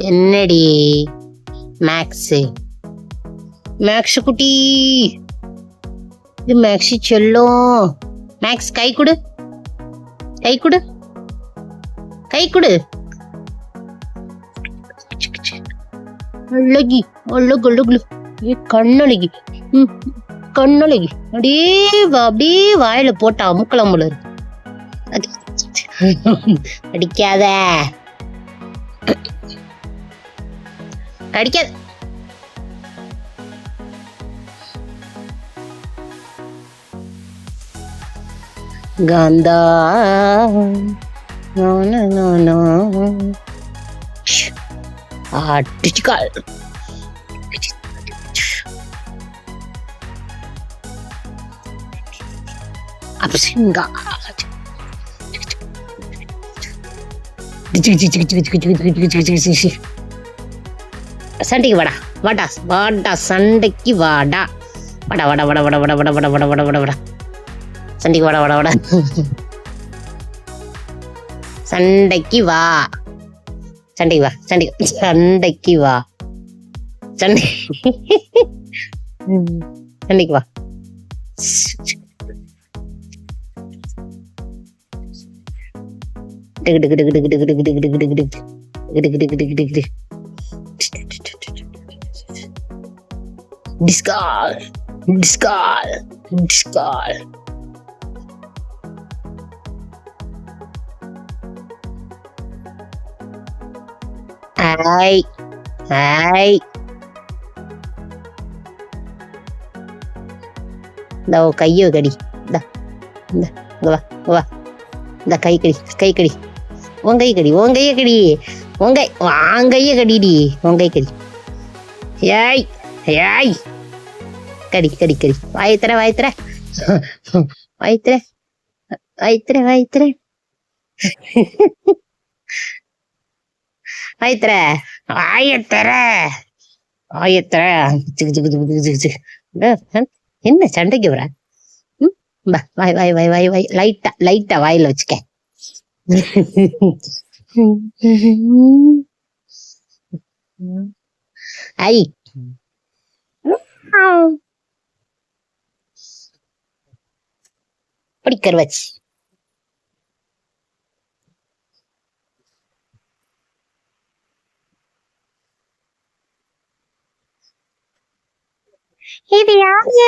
என்னடி maths maths குட்டி, இது மேக்ஸ் செல்லும். மேக்ஸ் கை கொடு, கை கொடு, கை கொடு. அழகி அழகு அழகு, கண்ணழகி, கண்ணழகி. அப்படியே வாயில போட்டா அமுக்கலாம் போல இருக்கு. அடிக்காத அடிக்காத. காந்தா அடிச்சுக்கால். அப்சிங்கா சண்டைக்கு வாடா, வாடா வாடா, சண்டைக்கு வாடா, வாடா வாடா வாடா வாடா வாடா வாடா வாடா வாடா வாடா வாடா, சண்டைக்கு வாடா வாடா வாடா, சண்டைக்கு வா, சண்டைக்கு வா, சண்டைக்கு சண்டைக்கு வா, சண்டை சண்டைக்கு வா. Discard, discard, discard. Hai, hai. இந்த கையை கடி, இந்த இந்த வா வா, இந்த கை கடி, கை கடி, உன் கை கடி, உன் கையை கடி, உன் கை, வான் கையை கடிடி, உன் கை கடி. ஏய் ஏய், கடி கடி கடி, வாயத்திர வாயத்திர வாயத்திர வாயத்திர வாயத்திர வாயத்திர வாயத்திர வாயத்திர. என்ன சண்டைக்கு வர? வாய் வாய் வாய் வாய் வாய், லைட்டா லைட்டா வாயில வச்சுக்க. ஐ படிக்கிற வச்சு இது யாரு?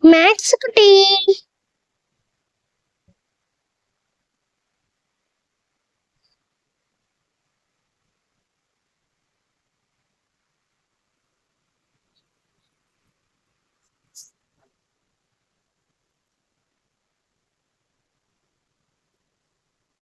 மேக்ஸ் குட்டி.